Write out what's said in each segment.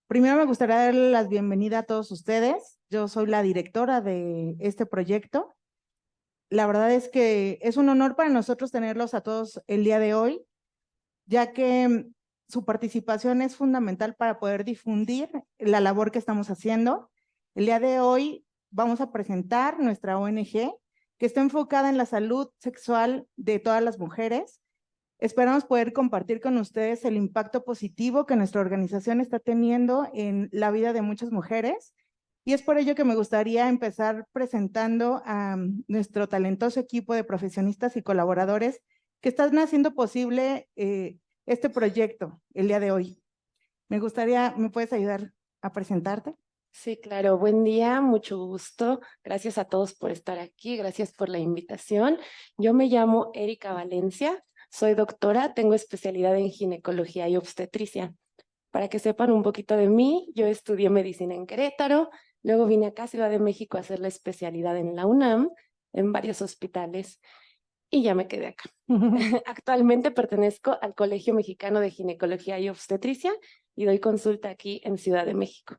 Primero me gustaría darle la bienvenida a todos ustedes. Yo soy la directora de este proyecto. La verdad es que es un honor para nosotros tenerlos a todos el día de hoy, ya que su participación es fundamental para poder difundir la labor que estamos haciendo. El día de hoy vamos a presentar nuestra ONG, que está enfocada en la salud sexual de todas las mujeres. Esperamos poder compartir con ustedes el impacto positivo que nuestra organización está teniendo en la vida de muchas mujeres. Y es por ello que me gustaría empezar presentando a nuestro talentoso equipo de profesionistas y colaboradores que están haciendo posible este proyecto el día de hoy. ¿Me puedes ayudar a presentarte? Sí, claro. Buen día, mucho gusto. Gracias a todos por estar aquí. Gracias por la invitación. Yo me llamo Erika Valencia. Soy doctora, tengo especialidad en ginecología y obstetricia. Para que sepan un poquito de mí, yo estudié medicina en Querétaro, luego vine acá a Ciudad de México a hacer la especialidad en la UNAM, en varios hospitales, y ya me quedé acá. Actualmente pertenezco al Colegio Mexicano de Ginecología y Obstetricia y doy consulta aquí en Ciudad de México.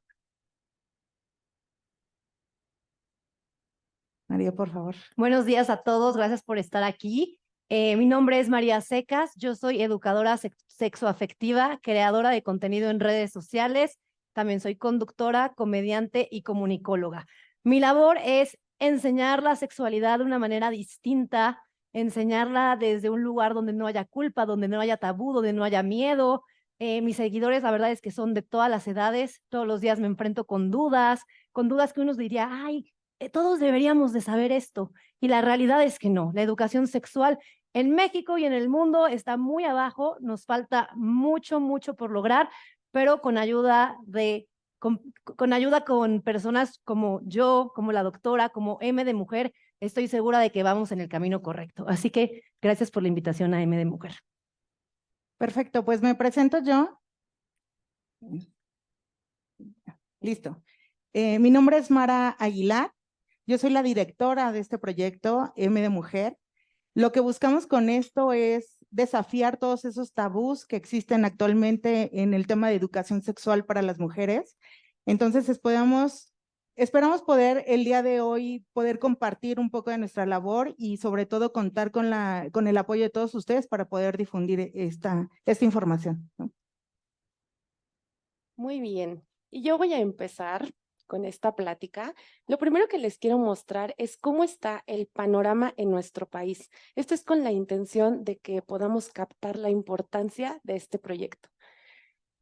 María, por favor. Buenos días a todos, gracias por estar aquí. Mi nombre es María Secas, yo soy educadora sexoafectiva, creadora de contenido en redes sociales, también soy conductora, comediante y comunicóloga. Mi labor es enseñar la sexualidad de una manera distinta, enseñarla desde un lugar donde no haya culpa, donde no haya tabú, donde no haya miedo. Mis seguidores, la verdad es que son de todas las edades, todos los días me enfrento con dudas que uno diría, ay, todos deberíamos de saber esto. Y la realidad es que no. La educación sexual en México y en el mundo está muy abajo. Nos falta mucho, mucho por lograr, pero con ayuda con personas como yo, como la doctora, como M de Mujer, estoy segura de que vamos en el camino correcto. Así que gracias por la invitación a M de Mujer. Perfecto, pues me presento yo. Listo. Mi nombre es Mara Aguilar. Yo soy la directora de este proyecto M de Mujer. Lo que buscamos con esto es desafiar todos esos tabús que existen actualmente en el tema de educación sexual para las mujeres. Entonces, esperamos poder el día de hoy poder compartir un poco de nuestra labor y sobre todo contar con el apoyo de todos ustedes para poder difundir esta información, ¿no? Muy bien. Y yo voy a empezar con esta plática. Lo primero que les quiero mostrar es cómo está el panorama en nuestro país. Esto es con la intención de que podamos captar la importancia de este proyecto.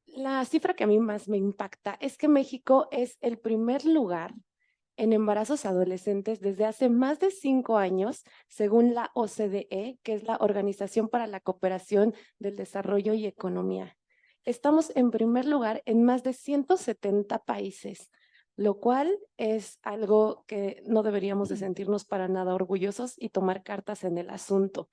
La cifra que a mí más me impacta es que México es el primer lugar en embarazos adolescentes desde hace más de 5 años, según la OCDE, que es la Organización para la Cooperación del Desarrollo y Economía. Estamos en primer lugar en más de 170 países, lo cual es algo que no deberíamos de sentirnos para nada orgullosos y tomar cartas en el asunto.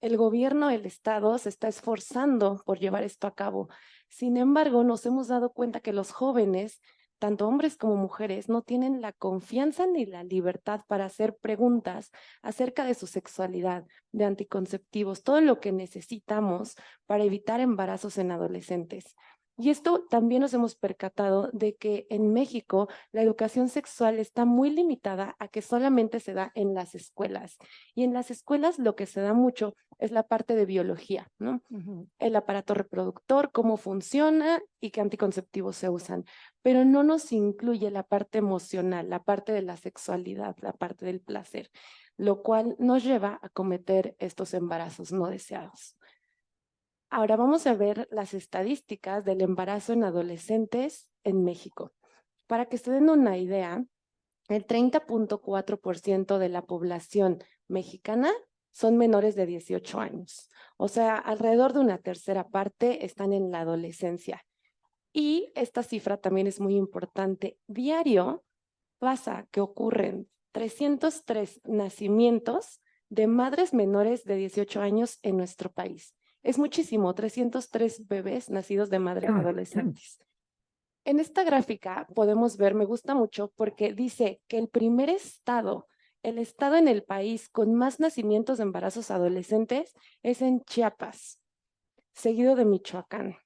El gobierno, el Estado, se está esforzando por llevar esto a cabo. Sin embargo, nos hemos dado cuenta que los jóvenes, tanto hombres como mujeres, no tienen la confianza ni la libertad para hacer preguntas acerca de su sexualidad, de anticonceptivos, todo lo que necesitamos para evitar embarazos en adolescentes. Y esto también nos hemos percatado de que en México la educación sexual está muy limitada a que solamente se da en las escuelas. Y en las escuelas lo que se da mucho es la parte de biología, ¿no? El aparato reproductor, cómo funciona y qué anticonceptivos se usan, pero no nos incluye la parte emocional, la parte de la sexualidad, la parte del placer, lo cual nos lleva a cometer estos embarazos no deseados. Ahora vamos a ver las estadísticas del embarazo en adolescentes en México. Para que se den una idea, el 30.4% de la población mexicana son menores de 18 años. O sea, alrededor de una tercera parte están en la adolescencia. Y esta cifra también es muy importante. Diario pasa que ocurren 303 nacimientos de madres menores de 18 años en nuestro país. Es muchísimo, 303 bebés nacidos de madres adolescentes. En esta gráfica podemos ver, me gusta mucho porque dice que el primer estado, el estado en el país con más nacimientos de embarazos adolescentes es en Chiapas, seguido de Michoacán.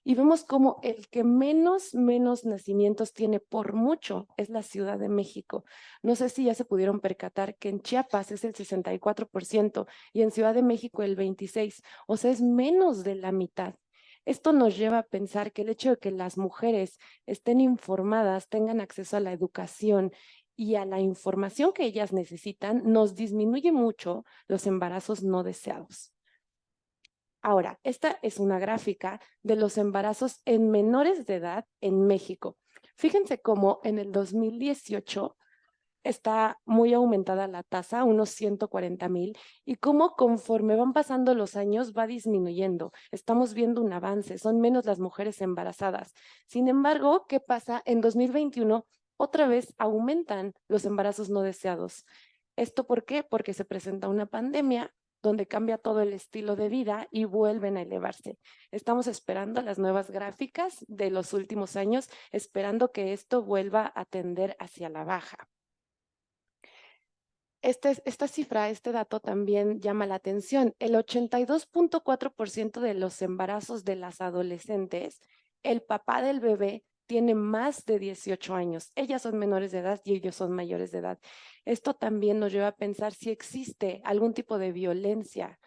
Y vemos como el que menos nacimientos tiene por mucho es la Ciudad de México. No sé si ya se pudieron percatar que en Chiapas es el 64% y en Ciudad de México el 26%, o sea, es menos de la mitad. Esto nos lleva a pensar que el hecho de que las mujeres estén informadas, tengan acceso a la educación y a la información que ellas necesitan, nos disminuye mucho los embarazos no deseados. Ahora, esta es una gráfica de los embarazos en menores de edad en México. Fíjense cómo en el 2018 está muy aumentada la tasa, unos 140,000, y cómo conforme van pasando los años va disminuyendo. Estamos viendo un avance, son menos las mujeres embarazadas. Sin embargo, ¿qué pasa? En 2021 otra vez aumentan los embarazos no deseados. ¿Esto por qué? Porque se presenta una pandemia donde cambia todo el estilo de vida y vuelven a elevarse. Estamos esperando las nuevas gráficas de los últimos años, esperando que esto vuelva a tender hacia la baja. Esta cifra, este dato también llama la atención. El 82.4% de los embarazos de las adolescentes, el papá del bebé tiene más de 18 años. Ellas son menores de edad y ellos son mayores de edad. Esto también nos lleva a pensar si existe algún tipo de violencia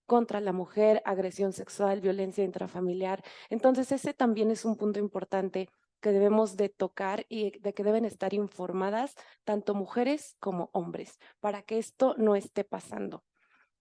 contra la mujer, agresión sexual, violencia intrafamiliar. Entonces, ese también es un punto importante que debemos de tocar y de que deben estar informadas tanto mujeres como hombres para que esto no esté pasando.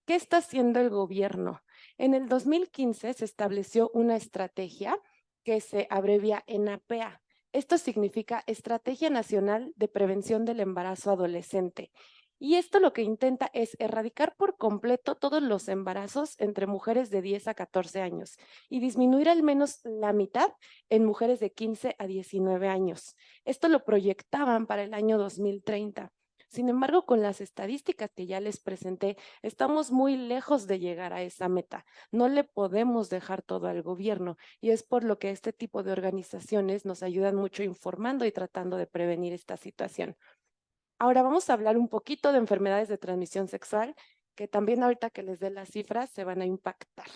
¿Qué está haciendo el gobierno? En el 2015 se estableció una estrategia que se abrevia ENAPEA. Esto significa Estrategia Nacional de Prevención del Embarazo Adolescente. Y esto lo que intenta es erradicar por completo todos los embarazos entre mujeres de 10 a 14 años y disminuir al menos la mitad en mujeres de 15 a 19 años. Esto lo proyectaban para el año 2030. Sin embargo, con las estadísticas que ya les presenté, estamos muy lejos de llegar a esa meta. No le podemos dejar todo al gobierno y es por lo que este tipo de organizaciones nos ayudan mucho informando y tratando de prevenir esta situación. Ahora vamos a hablar un poquito de enfermedades de transmisión sexual, que también ahorita que les dé las cifras se van a impactar.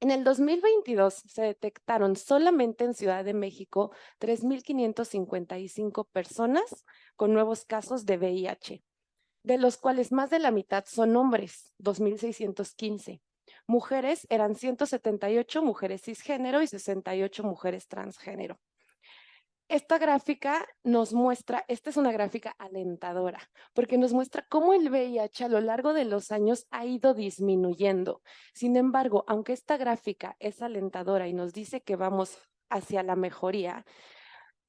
En el 2022 se detectaron solamente en Ciudad de México 3,555 personas con nuevos casos de VIH, de los cuales más de la mitad son hombres, 2,615. Mujeres eran 178 mujeres cisgénero y 68 mujeres transgénero. Esta gráfica nos muestra, esta es una gráfica alentadora, porque nos muestra cómo el VIH a lo largo de los años ha ido disminuyendo. Sin embargo, aunque esta gráfica es alentadora y nos dice que vamos hacia la mejoría,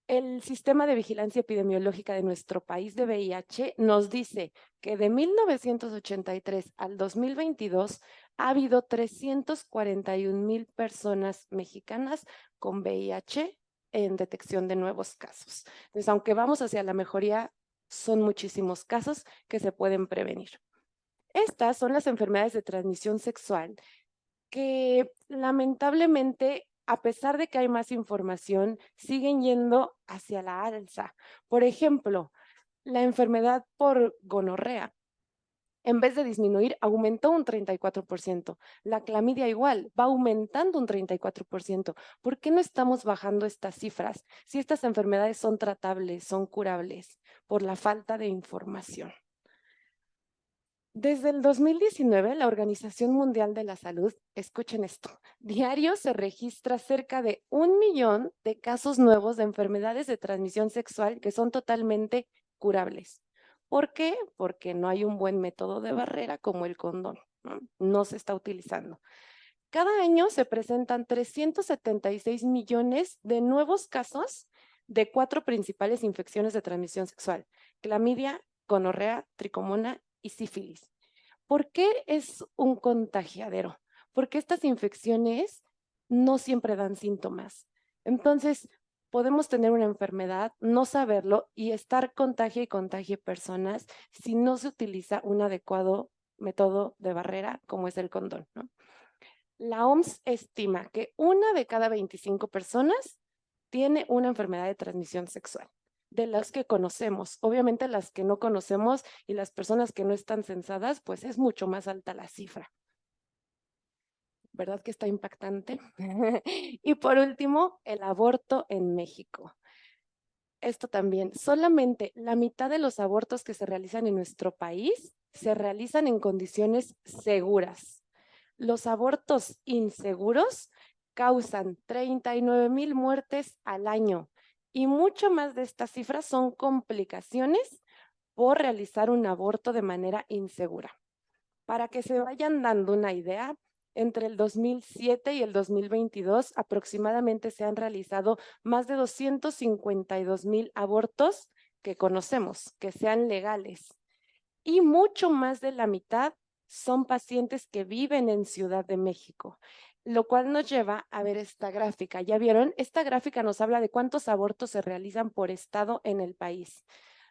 el sistema de vigilancia epidemiológica de nuestro país de VIH nos dice que de 1983 al 2022 ha habido 341,000 personas mexicanas con VIH en detección de nuevos casos. Entonces, aunque vamos hacia la mejoría, son muchísimos casos que se pueden prevenir. Estas son las enfermedades de transmisión sexual que lamentablemente, a pesar de que hay más información, siguen yendo hacia la alza. Por ejemplo, la enfermedad por gonorrea, en vez de disminuir, aumentó un 34%. La clamidia igual, va aumentando un 34%. ¿Por qué no estamos bajando estas cifras si estas enfermedades son tratables, son curables? Por la falta de información. Desde el 2019, la Organización Mundial de la Salud, escuchen esto, diario se registra cerca de 1 millón de casos nuevos de enfermedades de transmisión sexual que son totalmente curables. ¿Por qué? Porque no hay un buen método de barrera como el condón, no se está utilizando. Cada año se presentan 376 millones de nuevos casos de 4 principales infecciones de transmisión sexual: clamidia, gonorrea, tricomona y sífilis. ¿Por qué es un contagiadero? Porque estas infecciones no siempre dan síntomas. Entonces, podemos tener una enfermedad, no saberlo y estar contagie y contagie personas si no se utiliza un adecuado método de barrera como es el condón, ¿no? La OMS estima que 1 de cada 25 personas tiene una enfermedad de transmisión sexual, de las que conocemos. Obviamente las que no conocemos y las personas que no están censadas, pues es mucho más alta la cifra. ¿Verdad que está impactante? Y por último, el aborto en México. Esto también, solamente la mitad de los abortos que se realizan en nuestro país se realizan en condiciones seguras. Los abortos inseguros causan 39,000 muertes al año y mucho más de estas cifras son complicaciones por realizar un aborto de manera insegura. Para que se vayan dando una idea, entre el 2007 y el 2022 aproximadamente se han realizado más de 252,000 abortos que conocemos, que sean legales. Y mucho más de la mitad son pacientes que viven en Ciudad de México, lo cual nos lleva a ver esta gráfica. ¿Ya vieron? Esta gráfica nos habla de cuántos abortos se realizan por estado en el país.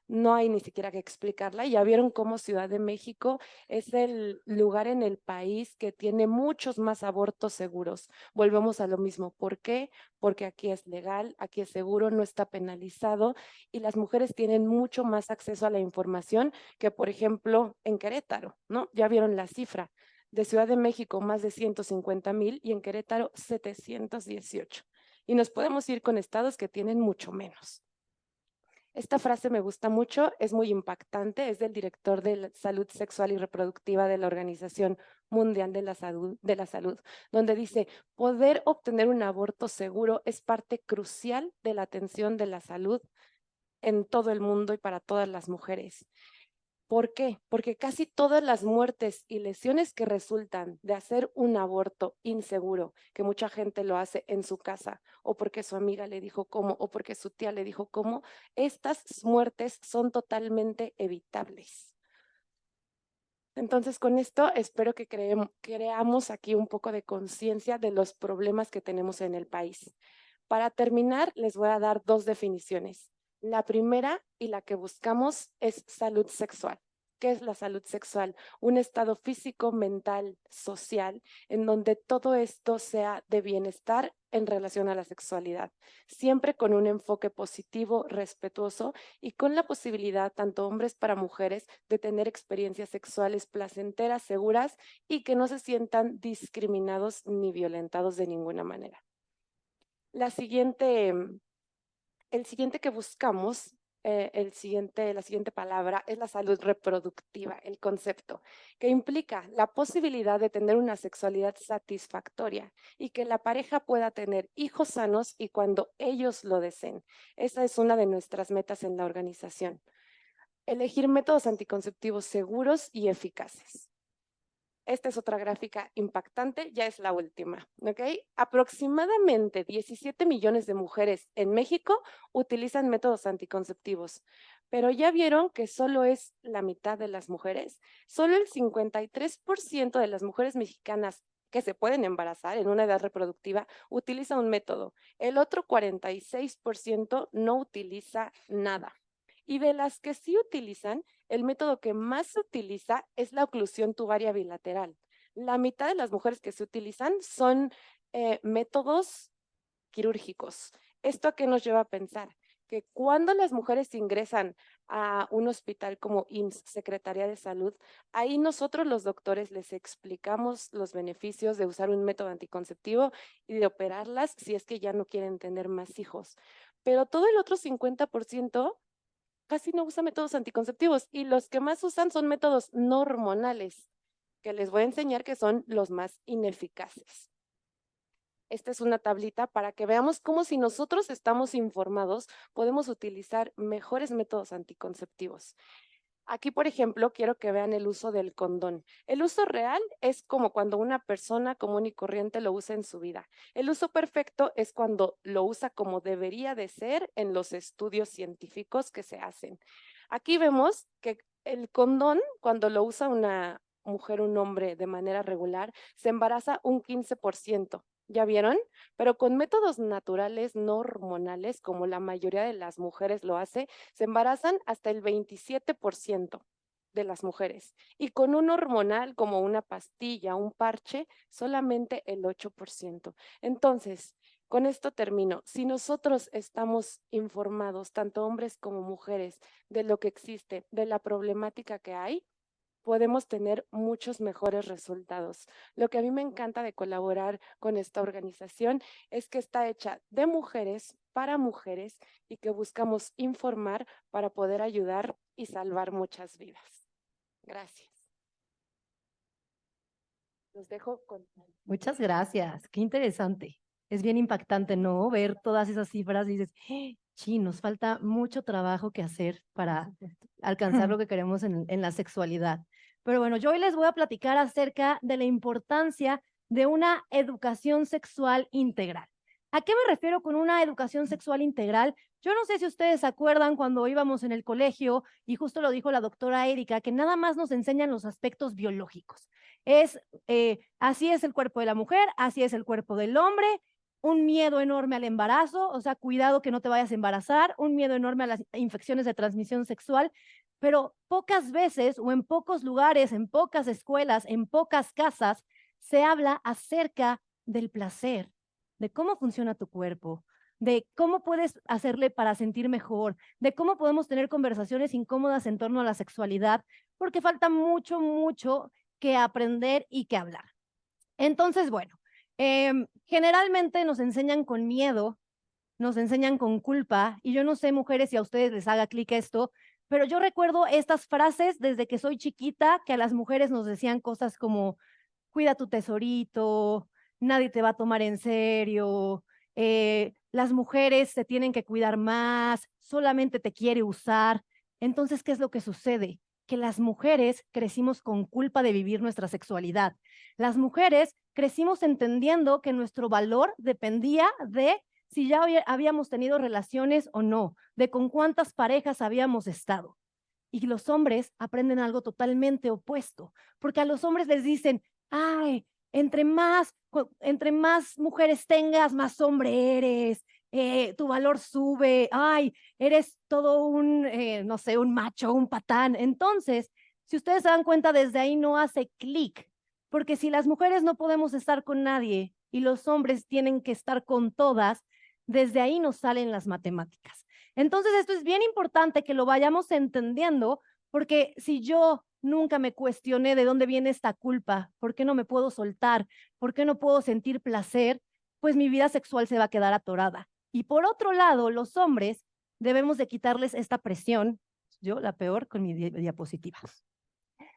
No hay ni siquiera que explicarla. Ya vieron cómo Ciudad de México es el lugar en el país que tiene muchos más abortos seguros. Volvemos a lo mismo. ¿Por qué? Porque aquí es legal, aquí es seguro, no está penalizado y las mujeres tienen mucho más acceso a la información que, por ejemplo, en Querétaro, ¿no? Ya vieron la cifra. De Ciudad de México, más de 150,000 y en Querétaro, 718. Y nos podemos ir con estados que tienen mucho menos. Esta frase me gusta mucho, es muy impactante, es del director de Salud Sexual y Reproductiva de la Organización Mundial de la Salud, donde dice, poder obtener un aborto seguro es parte crucial de la atención de la salud en todo el mundo y para todas las mujeres. ¿Por qué? Porque casi todas las muertes y lesiones que resultan de hacer un aborto inseguro, que mucha gente lo hace en su casa, o porque su amiga le dijo cómo, o porque su tía le dijo cómo, estas muertes son totalmente evitables. Entonces, con esto espero que creamos aquí un poco de conciencia de los problemas que tenemos en el país. Para terminar, les voy a dar dos definiciones. La primera y la que buscamos es salud sexual. ¿Qué es la salud sexual? Un estado físico, mental, social, en donde todo esto sea de bienestar en relación a la sexualidad, siempre con un enfoque positivo, respetuoso y con la posibilidad, tanto hombres para mujeres, de tener experiencias sexuales placenteras, seguras y que no se sientan discriminados ni violentados de ninguna manera. El siguiente que buscamos, la siguiente palabra es la salud reproductiva, el concepto, que implica la posibilidad de tener una sexualidad satisfactoria y que la pareja pueda tener hijos sanos y cuando ellos lo deseen. Esa es una de nuestras metas en la organización. Elegir métodos anticonceptivos seguros y eficaces. Esta es otra gráfica impactante, ya es la última, ¿ok? Aproximadamente 17 millones de mujeres en México utilizan métodos anticonceptivos, pero ya vieron que solo es la mitad de las mujeres. Solo el 53% de las mujeres mexicanas que se pueden embarazar en una edad reproductiva utiliza un método. El otro 46% no utiliza nada. Y de las que sí utilizan, el método que más se utiliza es la oclusión tubaria bilateral. La mitad de las mujeres que se utilizan son métodos quirúrgicos. ¿Esto a qué nos lleva a pensar? Que cuando las mujeres ingresan a un hospital como IMSS, Secretaría de Salud, ahí nosotros los doctores les explicamos los beneficios de usar un método anticonceptivo y de operarlas si es que ya no quieren tener más hijos. Pero todo el otro 50% casi no usa métodos anticonceptivos y los que más usan son métodos no hormonales, que les voy a enseñar que son los más ineficaces. Esta es una tablita para que veamos cómo si nosotros estamos informados, podemos utilizar mejores métodos anticonceptivos. Aquí, por ejemplo, quiero que vean el uso del condón. El uso real es como cuando una persona común y corriente lo usa en su vida. El uso perfecto es cuando lo usa como debería de ser en los estudios científicos que se hacen. Aquí vemos que el condón, cuando lo usa una mujer o un hombre de manera regular, se embaraza un 15%. ¿Ya vieron? Pero con métodos naturales no hormonales, como la mayoría de las mujeres lo hace, se embarazan hasta el 27% de las mujeres. Y con un hormonal como una pastilla, un parche, solamente el 8%. Entonces, con esto termino. Si nosotros estamos informados, tanto hombres como mujeres, de lo que existe, de la problemática que hay, podemos tener muchos mejores resultados. Lo que a mí me encanta de colaborar con esta organización es que está hecha de mujeres para mujeres y que buscamos informar para poder ayudar y salvar muchas vidas. Gracias. Los dejo con... Muchas gracias, qué interesante. Es bien impactante, ¿no? Ver todas esas cifras y dices, sí, nos falta mucho trabajo que hacer para alcanzar lo que queremos en la sexualidad. Pero bueno, yo hoy les voy a platicar acerca de la importancia de una educación sexual integral. ¿A qué me refiero con una educación sexual integral? Yo no sé si ustedes se acuerdan cuando íbamos en el colegio, y justo lo dijo la doctora Erika, que nada más nos enseñan los aspectos biológicos. Así es el cuerpo de la mujer, así es el cuerpo del hombre, un miedo enorme al embarazo, o sea, cuidado que no te vayas a embarazar, un miedo enorme a las infecciones de transmisión sexual, pero pocas veces o en pocos lugares, en pocas escuelas, en pocas casas, se habla acerca del placer, de cómo funciona tu cuerpo, de cómo puedes hacerle para sentir mejor, de cómo podemos tener conversaciones incómodas en torno a la sexualidad, porque falta mucho, mucho que aprender y que hablar. Entonces, bueno, generalmente nos enseñan con miedo, nos enseñan con culpa, y yo no sé, mujeres, si a ustedes les haga clic esto, pero yo recuerdo estas frases desde que soy chiquita, que a las mujeres nos decían cosas como, cuida tu tesorito, nadie te va a tomar en serio, las mujeres se tienen que cuidar más, solamente te quiere usar. Entonces, ¿qué es lo que sucede? Que las mujeres crecimos con culpa de vivir nuestra sexualidad. Las mujeres crecimos entendiendo que nuestro valor dependía de si ya habíamos tenido relaciones o no, de con cuántas parejas habíamos estado. Y los hombres aprenden algo totalmente opuesto, porque a los hombres les dicen, ay, entre más mujeres tengas, más hombre eres, tu valor sube, ay, eres todo un, no sé, un macho, un patán. Entonces, si ustedes se dan cuenta, desde ahí no hace clic, porque si las mujeres no podemos estar con nadie y los hombres tienen que estar con todas, desde ahí nos salen las matemáticas. Entonces, esto es bien importante que lo vayamos entendiendo, porque si yo nunca me cuestioné de dónde viene esta culpa, por qué no me puedo soltar, por qué no puedo sentir placer, pues mi vida sexual se va a quedar atorada. Y por otro lado, los hombres debemos de quitarles esta presión, yo la peor con mi diapositiva.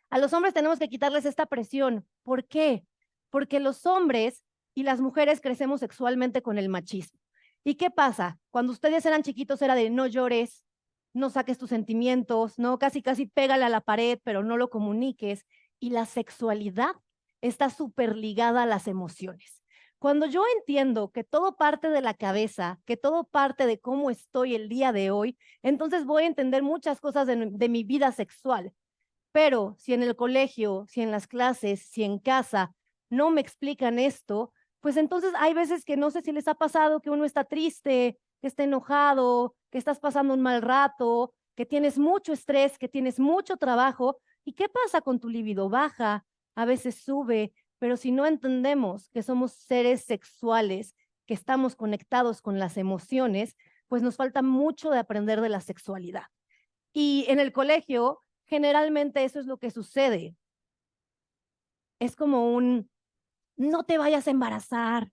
A los hombres tenemos que quitarles esta presión. ¿Por qué? Porque los hombres y las mujeres crecemos sexualmente con el machismo. ¿Y qué pasa? Cuando ustedes eran chiquitos era de no llores, no saques tus sentimientos, no, casi pégale a la pared, pero no lo comuniques. Y la sexualidad está súper ligada a las emociones. Cuando yo entiendo que todo parte de la cabeza, que todo parte de cómo estoy el día de hoy, entonces voy a entender muchas cosas de mi vida sexual. Pero si en el colegio, si en las clases, si en casa no me explican esto, pues entonces hay veces que no sé si les ha pasado que uno está triste, que está enojado, que estás pasando un mal rato, que tienes mucho estrés, que tienes mucho trabajo. ¿Y qué pasa con tu libido? Baja, a veces sube, pero si no entendemos que somos seres sexuales, que estamos conectados con las emociones, pues nos falta mucho de aprender de la sexualidad. Y en el colegio, generalmente eso es lo que sucede. Es como un, no te vayas a embarazar,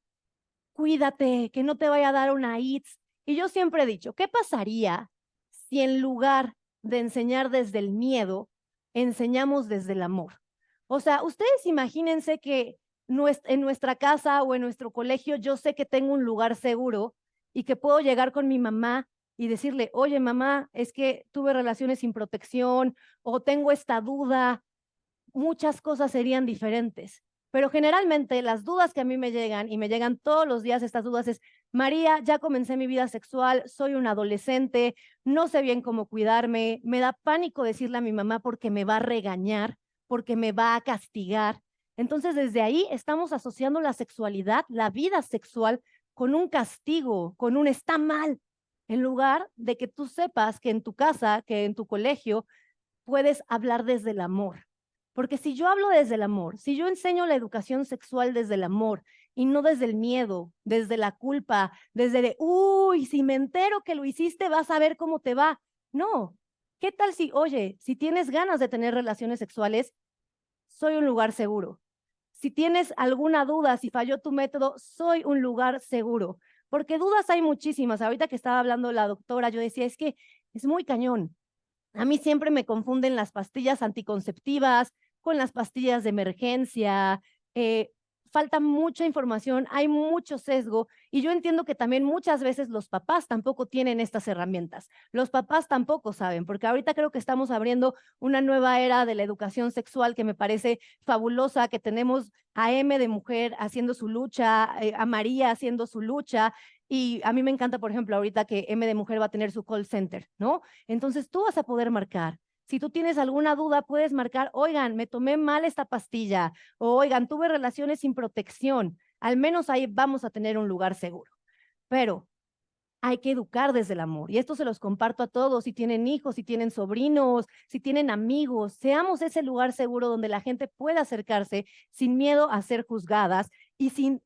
cuídate, que no te vaya a dar una AIDS. Y yo siempre he dicho, ¿qué pasaría si en lugar de enseñar desde el miedo, enseñamos desde el amor? O sea, ustedes imagínense que en nuestra casa o en nuestro colegio yo sé que tengo un lugar seguro y que puedo llegar con mi mamá y decirle, oye mamá, es que tuve relaciones sin protección o tengo esta duda, muchas cosas serían diferentes. Pero generalmente las dudas que a mí me llegan, y me llegan todos los días estas dudas, es, María, ya comencé mi vida sexual, soy un adolescente, no sé bien cómo cuidarme, me da pánico decirle a mi mamá porque me va a regañar, porque me va a castigar. Entonces, desde ahí estamos asociando la sexualidad, la vida sexual, con un castigo, con un está mal, en lugar de que tú sepas que en tu casa, que en tu colegio, puedes hablar desde el amor. Porque si yo hablo desde el amor, si yo enseño la educación sexual desde el amor y no desde el miedo, desde la culpa, desde de, uy, si me entero que lo hiciste, vas a ver cómo te va. No, ¿qué tal si, oye, si tienes ganas de tener relaciones sexuales, soy un lugar seguro. Si tienes alguna duda, si falló tu método, soy un lugar seguro. Porque dudas hay muchísimas. Ahorita que estaba hablando la doctora, yo decía, es que es muy cañón. A mí siempre me confunden las pastillas anticonceptivas con las pastillas de emergencia. Falta mucha información, hay mucho sesgo y yo entiendo que también muchas veces los papás tampoco tienen estas herramientas. Los papás tampoco saben, porque ahorita creo que estamos abriendo una nueva era de la educación sexual que me parece fabulosa, que tenemos a M de Mujer haciendo su lucha, a María haciendo su lucha. Y a mí me encanta, por ejemplo, ahorita que M de Mujer va a tener su call center, ¿no? Entonces tú vas a poder marcar. Si tú tienes alguna duda, puedes marcar, oigan, me tomé mal esta pastilla, o oigan, tuve relaciones sin protección. Al menos ahí vamos a tener un lugar seguro. Pero hay que educar desde el amor. Y esto se los comparto a todos, si tienen hijos, si tienen sobrinos, si tienen amigos, seamos ese lugar seguro donde la gente pueda acercarse sin miedo a ser juzgadas y sin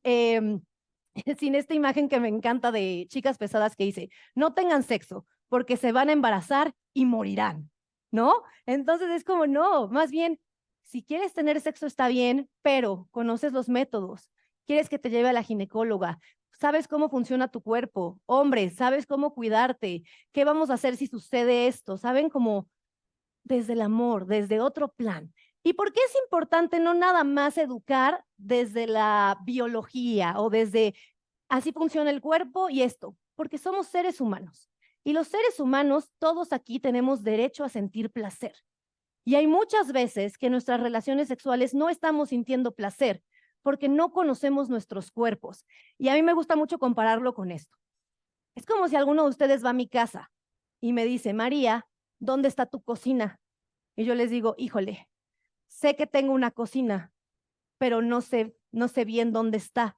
esta imagen que me encanta de chicas pesadas que dice, no tengan sexo porque se van a embarazar y morirán, ¿no? Entonces es como, no, más bien, si quieres tener sexo está bien, pero conoces los métodos, quieres que te lleve a la ginecóloga, sabes cómo funciona tu cuerpo, hombre, sabes cómo cuidarte, qué vamos a hacer si sucede esto, saben como desde el amor, desde otro plan. ¿Y por qué es importante no nada más educar desde la biología o desde así funciona el cuerpo y esto? Porque somos seres humanos. Y los seres humanos, todos aquí tenemos derecho a sentir placer. Y hay muchas veces que en nuestras relaciones sexuales no estamos sintiendo placer porque no conocemos nuestros cuerpos. Y a mí me gusta mucho compararlo con esto. Es como si alguno de ustedes va a mi casa y me dice, María, ¿dónde está tu cocina? Y yo les digo, híjole, sé que tengo una cocina, pero no sé bien dónde está.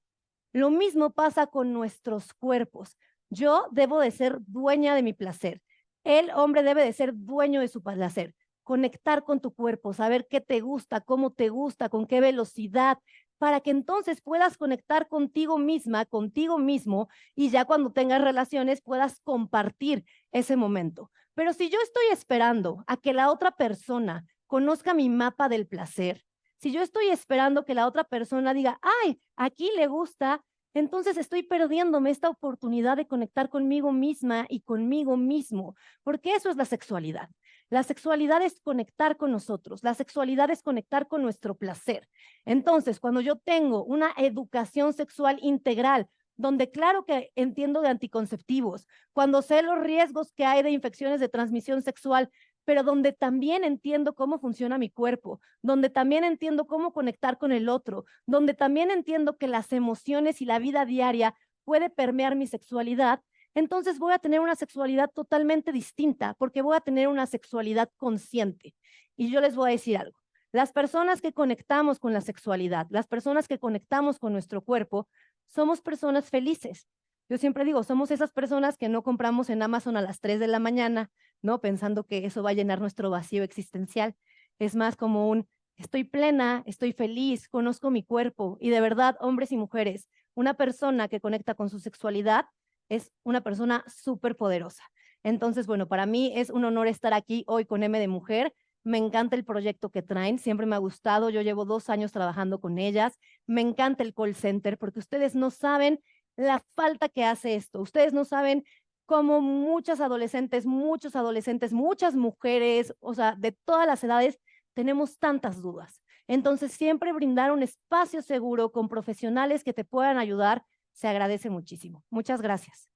Lo mismo pasa con nuestros cuerpos. Yo debo de ser dueña de mi placer. El hombre debe de ser dueño de su placer. Conectar con tu cuerpo, saber qué te gusta, cómo te gusta, con qué velocidad, para que entonces puedas conectar contigo misma, contigo mismo, y ya cuando tengas relaciones puedas compartir ese momento. Pero si yo estoy esperando a que la otra persona conozca mi mapa del placer, si yo estoy esperando que la otra persona diga, ay, aquí le gusta, entonces estoy perdiéndome esta oportunidad de conectar conmigo misma y conmigo mismo, porque eso es la sexualidad. La sexualidad es conectar con nosotros, la sexualidad es conectar con nuestro placer. Entonces, cuando yo tengo una educación sexual integral, donde claro que entiendo de anticonceptivos, cuando sé los riesgos que hay de infecciones de transmisión sexual, pero donde también entiendo cómo funciona mi cuerpo, donde también entiendo cómo conectar con el otro, donde también entiendo que las emociones y la vida diaria puede permear mi sexualidad, entonces voy a tener una sexualidad totalmente distinta, porque voy a tener una sexualidad consciente. Y yo les voy a decir algo, las personas que conectamos con la sexualidad, las personas que conectamos con nuestro cuerpo, somos personas felices. Yo siempre digo, somos esas personas que no compramos en Amazon a las 3 de la mañana, ¿no? Pensando que eso va a llenar nuestro vacío existencial. Es más como un, estoy plena, estoy feliz, conozco mi cuerpo. Y de verdad, hombres y mujeres, una persona que conecta con su sexualidad es una persona súper poderosa. Entonces, bueno, para mí es un honor estar aquí hoy con M de Mujer. Me encanta el proyecto que traen, siempre me ha gustado. Yo llevo 2 años trabajando con ellas. Me encanta el call center porque ustedes no saben la falta que hace esto. Ustedes no saben cómo muchas adolescentes, muchas mujeres, o sea, de todas las edades, tenemos tantas dudas. Entonces, siempre brindar un espacio seguro con profesionales que te puedan ayudar se agradece muchísimo. Muchas gracias.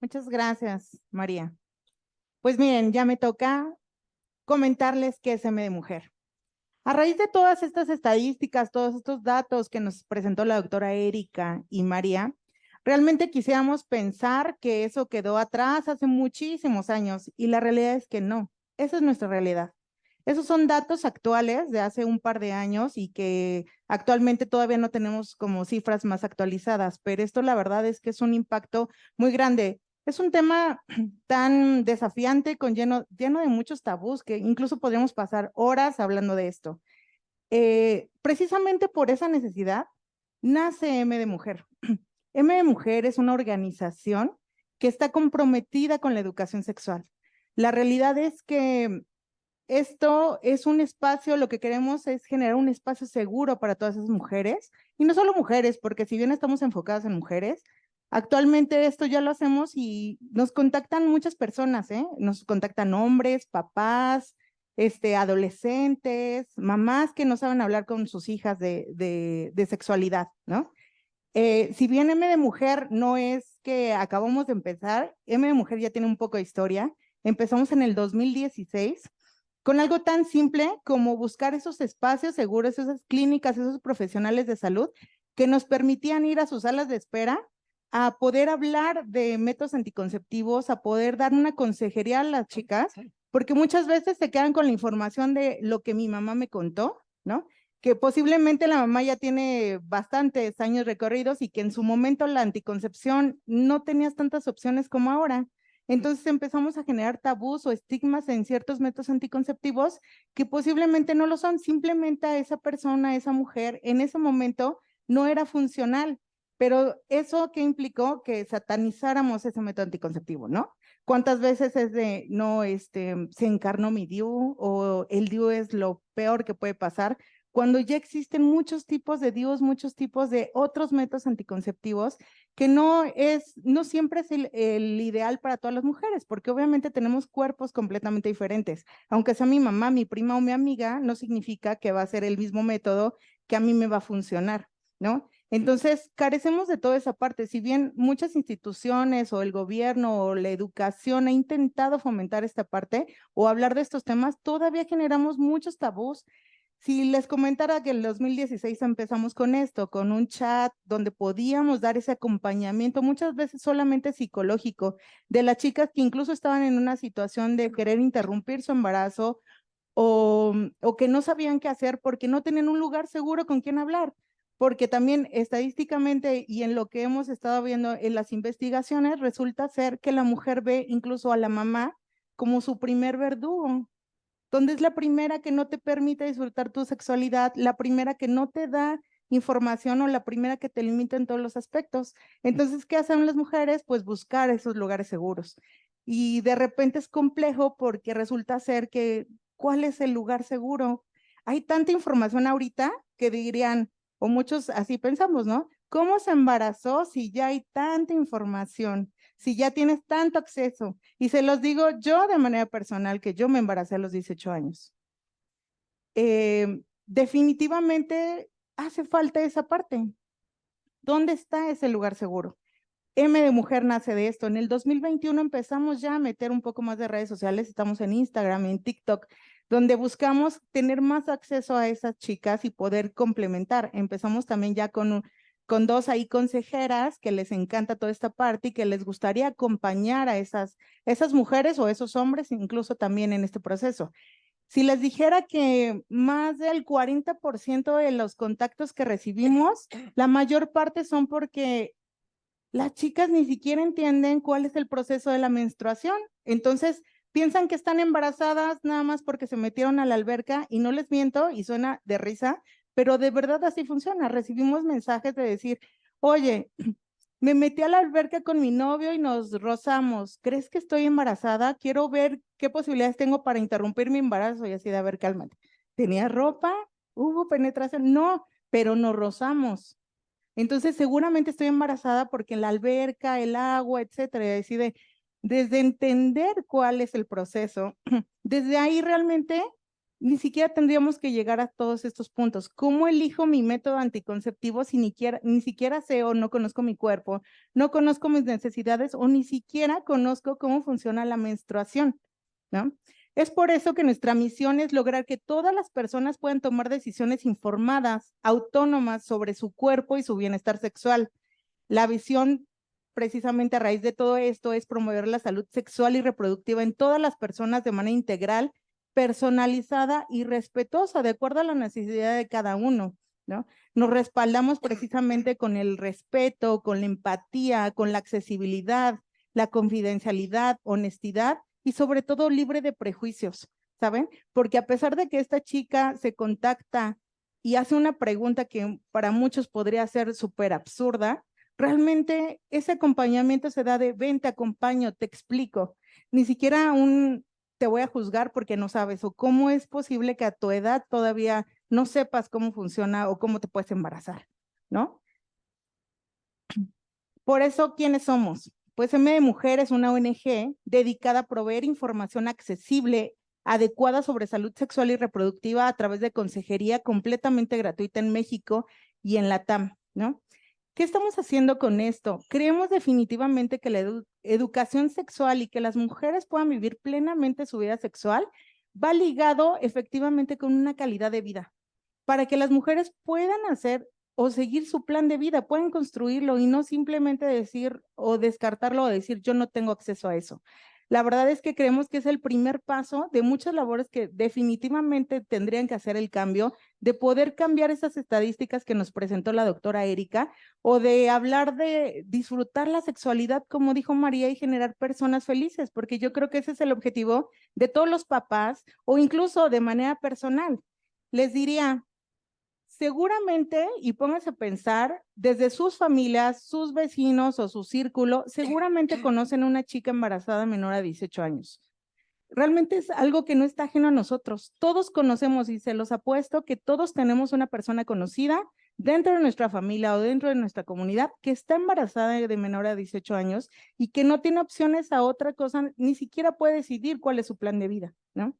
Muchas gracias, María. Pues miren, ya me toca comentarles qué es M de Mujer. A raíz de todas estas estadísticas, todos estos datos que nos presentó la doctora Erika y María, realmente quisiéramos pensar que eso quedó atrás hace muchísimos años y la realidad es que no, esa es nuestra realidad. Esos son datos actuales de hace un par de años y que actualmente todavía no tenemos como cifras más actualizadas, pero esto la verdad es que es un impacto muy grande. Es un tema tan desafiante, lleno de muchos tabús, que incluso podríamos pasar horas hablando de esto. Precisamente por esa necesidad, nace M de Mujer. M de Mujer es una organización que está comprometida con la educación sexual. La realidad es que esto es un espacio, lo que queremos es generar un espacio seguro para todas esas mujeres, y no solo mujeres, porque si bien estamos enfocadas en mujeres, actualmente esto ya lo hacemos y nos contactan muchas personas, ¿eh? Nos contactan hombres, papás, adolescentes, mamás que no saben hablar con sus hijas de sexualidad, ¿no? Si bien M de Mujer no es que acabamos de empezar, M de Mujer ya tiene un poco de historia. Empezamos en el 2016 con algo tan simple como buscar esos espacios seguros, esas clínicas, esos profesionales de salud que nos permitían ir a sus salas de espera a poder hablar de métodos anticonceptivos, a poder dar una consejería a las chicas, porque muchas veces se quedan con la información de lo que mi mamá me contó, ¿no? Que posiblemente la mamá ya tiene bastantes años recorridos y que en su momento la anticoncepción no tenías tantas opciones como ahora. Entonces empezamos a generar tabús o estigmas en ciertos métodos anticonceptivos que posiblemente no lo son, simplemente a esa persona, a esa mujer, en ese momento no era funcional, pero eso que implicó que satanizáramos ese método anticonceptivo, ¿no? ¿Cuántas veces es de, no, se encarnó mi DIU o el DIU es lo peor que puede pasar? Cuando ya existen muchos tipos de DIUs, muchos tipos de otros métodos anticonceptivos que no siempre es el ideal para todas las mujeres, porque obviamente tenemos cuerpos completamente diferentes. Aunque sea mi mamá, mi prima o mi amiga, no significa que va a ser el mismo método que a mí me va a funcionar, ¿no? Entonces, carecemos de toda esa parte. Si bien muchas instituciones o el gobierno o la educación ha intentado fomentar esta parte o hablar de estos temas, todavía generamos muchos tabús. Si les comentara que en el 2016 empezamos con esto, con un chat donde podíamos dar ese acompañamiento, muchas veces solamente psicológico, de las chicas que incluso estaban en una situación de querer interrumpir su embarazo o que no sabían qué hacer porque no tenían un lugar seguro con quien hablar. Porque también estadísticamente y en lo que hemos estado viendo en las investigaciones, resulta ser que la mujer ve incluso a la mamá como su primer verdugo, donde es la primera que no te permite disfrutar tu sexualidad, la primera que no te da información o la primera que te limita en todos los aspectos. Entonces, ¿qué hacen las mujeres? Pues buscar esos lugares seguros. Y de repente es complejo porque resulta ser que, ¿cuál es el lugar seguro? Hay tanta información ahorita que dirían, o muchos así pensamos, ¿no? ¿Cómo se embarazó si ya hay tanta información? Si ya tienes tanto acceso. Y se los digo yo de manera personal, que yo me embaracé a los 18 años. Definitivamente hace falta esa parte. ¿Dónde está ese lugar seguro? M de Mujer nace de esto. En el 2021 empezamos ya a meter un poco más de redes sociales. Estamos en Instagram, en TikTok, donde buscamos tener más acceso a esas chicas y poder complementar. Empezamos también ya con dos ahí consejeras que les encanta toda esta parte y que les gustaría acompañar a esas mujeres o esos hombres incluso también en este proceso. Si les dijera que más del 40% de los contactos que recibimos, la mayor parte son porque las chicas ni siquiera entienden cuál es el proceso de la menstruación. Entonces, piensan que están embarazadas nada más porque se metieron a la alberca y no les miento y suena de risa, pero de verdad así funciona. Recibimos mensajes de decir, oye, me metí a la alberca con mi novio y nos rozamos. ¿Crees que estoy embarazada? Quiero ver qué posibilidades tengo para interrumpir mi embarazo. Y así de, a ver, cálmate. ¿Tenía ropa? ¿Hubo penetración? No, pero nos rozamos. Entonces, seguramente estoy embarazada porque la alberca, el agua, etcétera, y decide, desde entender cuál es el proceso, desde ahí realmente ni siquiera tendríamos que llegar a todos estos puntos. ¿Cómo elijo mi método anticonceptivo si ni siquiera sé o no conozco mi cuerpo, no conozco mis necesidades o ni siquiera conozco cómo funciona la menstruación, ¿no? Es por eso que nuestra misión es lograr que todas las personas puedan tomar decisiones informadas, autónomas sobre su cuerpo y su bienestar sexual. La visión, precisamente a raíz de todo esto, es promover la salud sexual y reproductiva en todas las personas de manera integral, personalizada y respetuosa, de acuerdo a la necesidad de cada uno, ¿no? Nos respaldamos precisamente con el respeto, con la empatía, con la accesibilidad, la confidencialidad, honestidad y sobre todo libre de prejuicios, ¿saben? Porque a pesar de que esta chica se contacta y hace una pregunta que para muchos podría ser súper absurda, realmente ese acompañamiento se da de ven, te acompaño, te explico. Ni siquiera te voy a juzgar porque no sabes, o cómo es posible que a tu edad todavía no sepas cómo funciona o cómo te puedes embarazar, ¿no? Por eso, ¿quiénes somos? Pues M de Mujer es una ONG dedicada a proveer información accesible, adecuada sobre salud sexual y reproductiva a través de consejería completamente gratuita en México y en la TAM, ¿no? ¿Qué estamos haciendo con esto? Creemos definitivamente que la educación sexual y que las mujeres puedan vivir plenamente su vida sexual va ligado efectivamente con una calidad de vida, para que las mujeres puedan hacer o seguir su plan de vida, pueden construirlo y no simplemente decir o descartarlo o decir yo no tengo acceso a eso. La verdad es que creemos que es el primer paso de muchas labores que definitivamente tendrían que hacer el cambio, de poder cambiar esas estadísticas que nos presentó la doctora Erika, o de hablar de disfrutar la sexualidad, como dijo María, y generar personas felices, porque yo creo que ese es el objetivo de todos los papás, o incluso de manera personal. Les diría, seguramente, y pónganse a pensar, desde sus familias, sus vecinos o su círculo, seguramente conocen a una chica embarazada menor a 18 años. Realmente es algo que no está ajeno a nosotros. Todos conocemos, y se los apuesto, que todos tenemos una persona conocida dentro de nuestra familia o dentro de nuestra comunidad que está embarazada de menor a 18 años y que no tiene opciones a otra cosa, ni siquiera puede decidir cuál es su plan de vida, ¿no?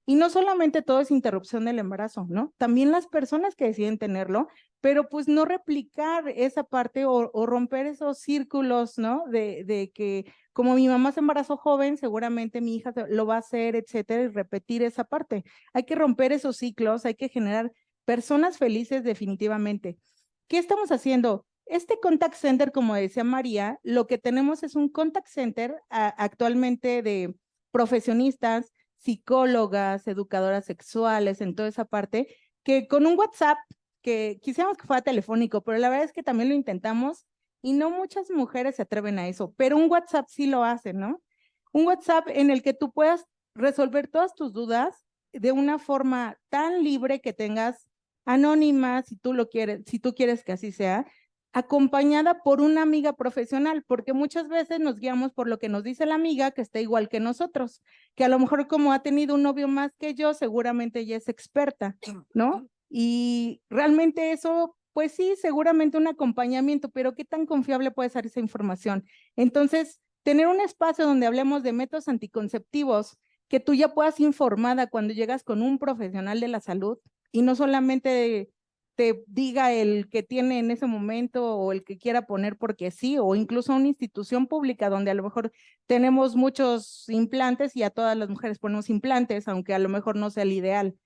Y no solamente todo es interrupción del embarazo, ¿no? También las personas que deciden tenerlo, pero pues no replicar esa parte o romper esos círculos, ¿no? De que como mi mamá se embarazó joven, seguramente mi hija lo va a hacer, etcétera, y repetir esa parte. Hay que romper esos ciclos, hay que generar personas felices definitivamente. ¿Qué estamos haciendo? Este contact center, como decía María, lo que tenemos es un contact center actualmente de profesionistas, psicólogas, educadoras sexuales, en toda esa parte, que con un WhatsApp, que quisiéramos que fuera telefónico, pero la verdad es que también lo intentamos y no muchas mujeres se atreven a eso, pero un WhatsApp sí lo hace, ¿no? Un WhatsApp en el que tú puedas resolver todas tus dudas de una forma tan libre que tengas anónima, si tú lo quieres, si tú quieres que así sea, acompañada por una amiga profesional, porque muchas veces nos guiamos por lo que nos dice la amiga que está igual que nosotros, que a lo mejor como ha tenido un novio más que yo, seguramente ella es experta, ¿no? Y realmente eso, pues sí, seguramente un acompañamiento, pero ¿qué tan confiable puede ser esa información? Entonces, tener un espacio donde hablemos de métodos anticonceptivos, que tú ya puedas informada cuando llegas con un profesional de la salud y no solamente te diga el que tiene en ese momento o el que quiera poner porque sí, o incluso una institución pública donde a lo mejor tenemos muchos implantes y a todas las mujeres ponemos implantes, aunque a lo mejor no sea el ideal.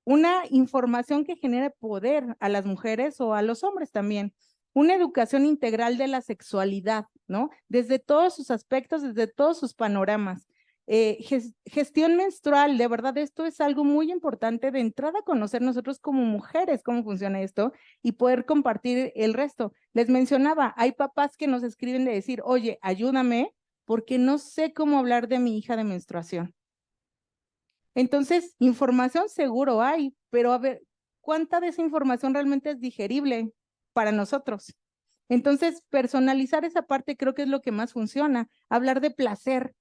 Una información que genere poder a las mujeres o a los hombres también. Una educación integral de la sexualidad, ¿no? Desde todos sus aspectos, desde todos sus panoramas. Gestión menstrual, de verdad, esto es algo muy importante de entrada, conocer nosotros como mujeres cómo funciona esto y poder compartir el resto. Les mencionaba, hay papás que nos escriben de decir, oye, ayúdame porque no sé cómo hablar de mi hija de menstruación. Entonces, información seguro hay, pero a ver, ¿cuánta de esa información realmente es digerible para nosotros? Entonces, personalizar esa parte creo que es lo que más funciona. Hablar de placer,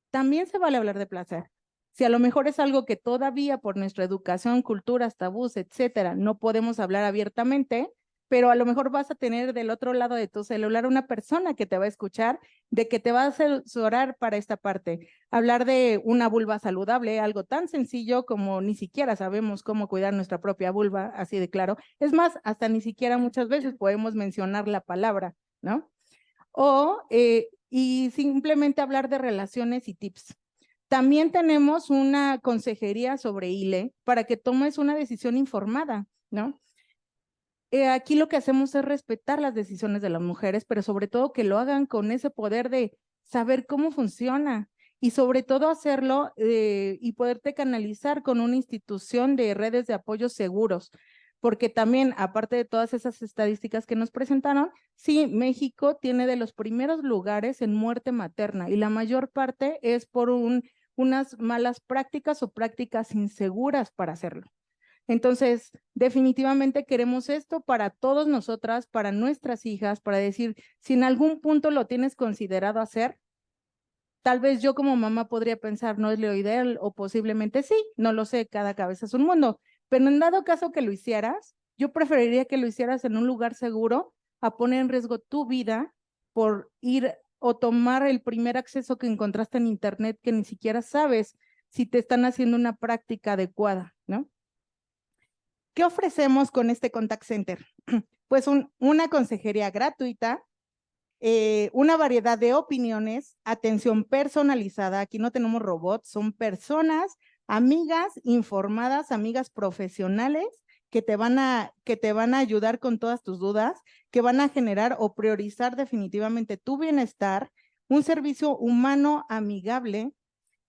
también se vale hablar de placer. Si a lo mejor es algo que todavía por nuestra educación, culturas, tabús, etcétera, no podemos hablar abiertamente, pero a lo mejor vas a tener del otro lado de tu celular una persona que te va a escuchar, de que te va a asesorar para esta parte. Hablar de una vulva saludable, algo tan sencillo como ni siquiera sabemos cómo cuidar nuestra propia vulva, así de claro. Es más, hasta ni siquiera muchas veces podemos mencionar la palabra, ¿no? Y simplemente hablar de relaciones y tips. También tenemos una consejería sobre ILE para que tomes una decisión informada, ¿no? Aquí lo que hacemos es respetar las decisiones de las mujeres, pero sobre todo que lo hagan con ese poder de saber cómo funciona y sobre todo hacerlo y poderte canalizar con una institución de redes de apoyo seguros, porque también, aparte de todas esas estadísticas que nos presentaron, sí, México tiene de los primeros lugares en muerte materna y la mayor parte es por unas malas prácticas o prácticas inseguras para hacerlo. Entonces, definitivamente queremos esto para todas nosotras, para nuestras hijas, para decir, si en algún punto lo tienes considerado hacer, Tal vez yo como mamá podría pensar, no es lo ideal o posiblemente sí, no lo sé, cada cabeza es un mundo, pero en dado caso que lo hicieras, yo preferiría que lo hicieras en un lugar seguro a poner en riesgo tu vida por ir o tomar el primer acceso que encontraste en internet que ni siquiera sabes si te están haciendo una práctica adecuada, ¿no? ¿Qué ofrecemos con este contact center? Pues una consejería gratuita, una variedad de opiniones, atención personalizada. Aquí no tenemos robots, son personas, amigas informadas, amigas profesionales que te van a ayudar con todas tus dudas, que van a generar o priorizar definitivamente tu bienestar, un servicio humano amigable.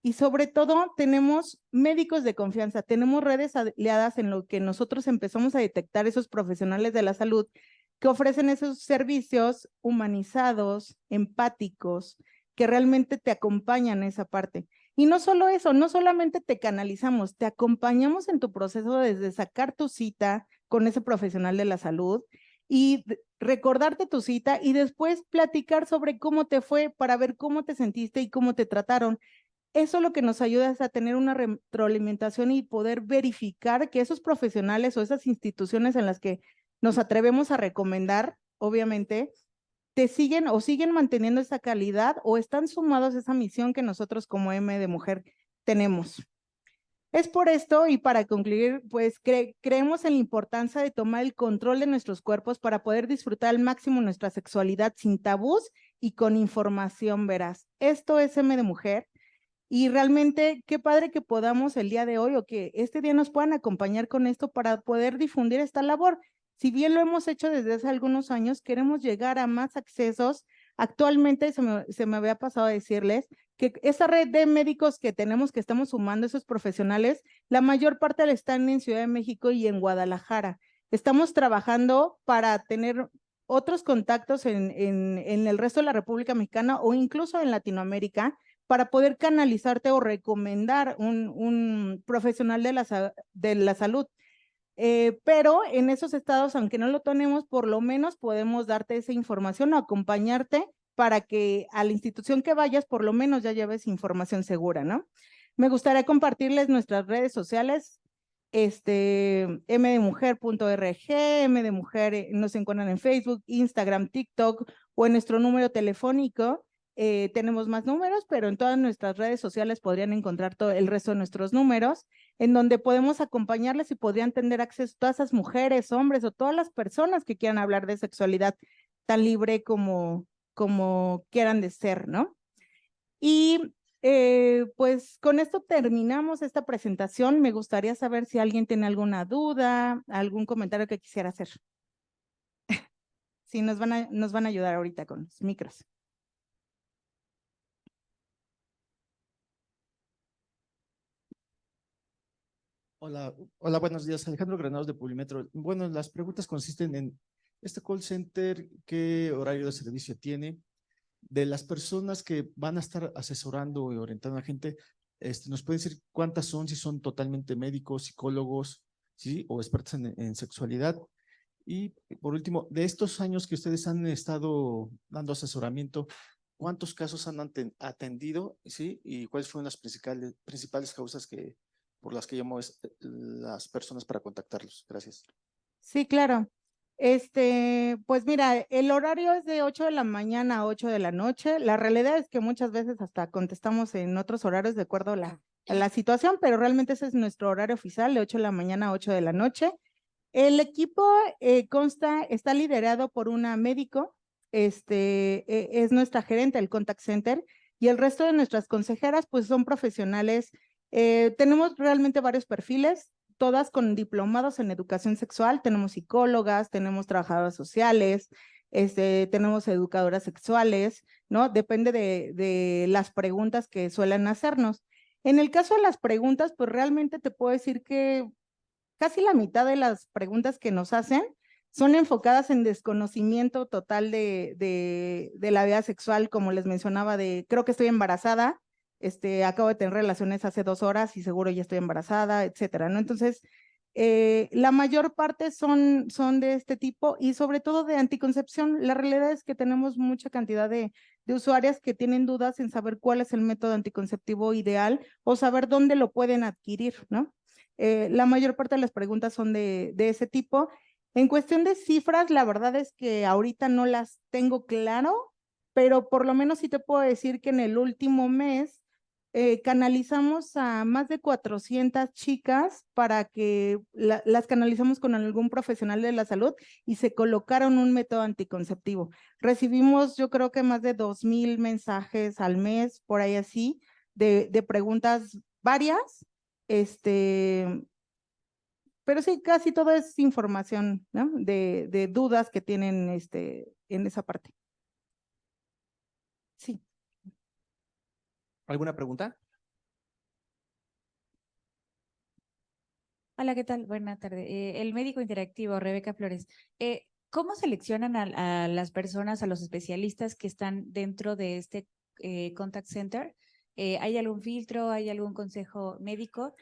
Y sobre todo tenemos médicos de confianza, tenemos redes aliadas en lo que nosotros empezamos a detectar esos profesionales de la salud que ofrecen esos servicios humanizados, empáticos, que realmente te acompañan en esa parte. Y no solo eso, no solamente te canalizamos, te acompañamos en tu proceso desde sacar tu cita con ese profesional de la salud y recordarte tu cita y después platicar sobre cómo te fue para ver cómo te sentiste y cómo te trataron. Eso lo que nos ayuda es a tener una retroalimentación y poder verificar que esos profesionales o esas instituciones en las que nos atrevemos a recomendar, obviamente, te siguen o siguen manteniendo esa calidad o están sumados a esa misión que nosotros como M de Mujer tenemos. Es por esto y para concluir, pues creemos en la importancia de tomar el control de nuestros cuerpos para poder disfrutar al máximo nuestra sexualidad sin tabús y con información veraz. Esto es M de Mujer. Y realmente qué padre que podamos el día de hoy o que este día nos puedan acompañar con esto para poder difundir esta labor. Si bien lo hemos hecho desde hace algunos años, queremos llegar a más accesos. Actualmente se me había pasado a decirles que esa red de médicos que tenemos, que estamos sumando, esos profesionales, la mayor parte la están en Ciudad de México y en Guadalajara. Estamos trabajando para tener otros contactos en el resto de la República Mexicana o incluso en Latinoamérica, para poder canalizarte o recomendar un profesional de la salud. Pero en esos estados, aunque no lo tenemos, por lo menos podemos darte esa información o acompañarte para que a la institución que vayas, por lo menos ya lleves información segura, ¿no? Me gustaría compartirles nuestras redes sociales, mdemujer.org, mdemujer, nos encuentran en Facebook, Instagram, TikTok o en nuestro número telefónico. Tenemos más números, pero en todas nuestras redes sociales podrían encontrar todo el resto de nuestros números, en donde podemos acompañarles y podrían tener acceso a todas esas mujeres, hombres o todas las personas que quieran hablar de sexualidad tan libre como quieran de ser, ¿no? Y pues con esto terminamos esta presentación. Me gustaría saber si alguien tiene alguna duda, algún comentario que quisiera hacer. Sí, nos van a ayudar ahorita con los micros. Hola, buenos días. Alejandro Granados de Publimetro. Bueno, las preguntas consisten en este call center, ¿qué horario de servicio tiene? De las personas que van a estar asesorando y orientando a la gente, ¿nos pueden decir cuántas son? Si son totalmente médicos, psicólogos, ¿sí? O expertos en sexualidad. Y por último, de estos años que ustedes han estado dando asesoramiento, ¿cuántos casos han atendido? ¿Sí? ¿Y cuáles fueron las principales causas por las que llamó las personas para contactarlos? Gracias. Sí, claro. Pues mira, el horario es de 8 de la mañana a 8 de la noche. La realidad es que muchas veces hasta contestamos en otros horarios de acuerdo a la situación, pero realmente ese es nuestro horario oficial, de 8 de la mañana a 8 de la noche. El equipo está liderado por una médico, es nuestra gerente del contact center, y el resto de nuestras consejeras pues son profesionales. Tenemos realmente varios perfiles, todas con diplomados en educación sexual. Tenemos psicólogas, tenemos trabajadoras sociales, tenemos educadoras sexuales, ¿no? Depende de las preguntas que suelen hacernos. En el caso de las preguntas, pues realmente te puedo decir que casi la mitad de las preguntas que nos hacen son enfocadas en desconocimiento total de la vida sexual, como les mencionaba, creo que estoy embarazada, acabo de tener relaciones hace 2 horas y seguro ya estoy embarazada, etcétera, ¿no? Entonces, La mayor parte son de este tipo y sobre todo de anticoncepción. La realidad es que tenemos mucha cantidad de usuarias que tienen dudas en saber cuál es el método anticonceptivo ideal o saber dónde lo pueden adquirir, ¿no? La mayor parte de las preguntas son de ese tipo. En cuestión de cifras, la verdad es que ahorita no las tengo claro, pero por lo menos sí te puedo decir que en el último mes canalizamos a más de 400 chicas para que las canalizamos con algún profesional de la salud y se colocaron un método anticonceptivo. Recibimos yo creo que más de 2,000 mensajes al mes, por ahí así, de preguntas varias, pero sí, casi todo es información, ¿no? De dudas que tienen en esa parte. Sí. ¿Alguna pregunta? Hola, ¿qué tal? Buena tarde. El médico interactivo, Rebeca Flores. ¿Cómo seleccionan a las personas, a los especialistas que están dentro de este contact center? ¿Hay algún filtro, hay algún consejo médico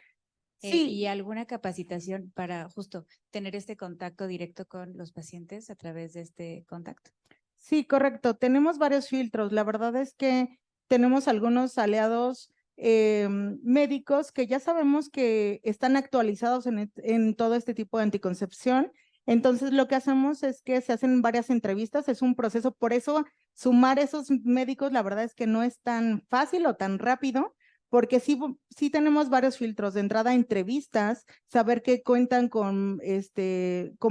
Sí. y alguna capacitación para justo tener este contacto directo con los pacientes a través de este contacto? Sí, correcto. Tenemos varios filtros. La verdad es que tenemos algunos aliados médicos que ya sabemos que están actualizados en todo este tipo de anticoncepción. Entonces, lo que hacemos es que se hacen varias entrevistas, es un proceso. Por eso, sumar esos médicos, la verdad es que no es tan fácil o tan rápido, porque sí tenemos varios filtros. De entrada, entrevistas, saber que cuentan con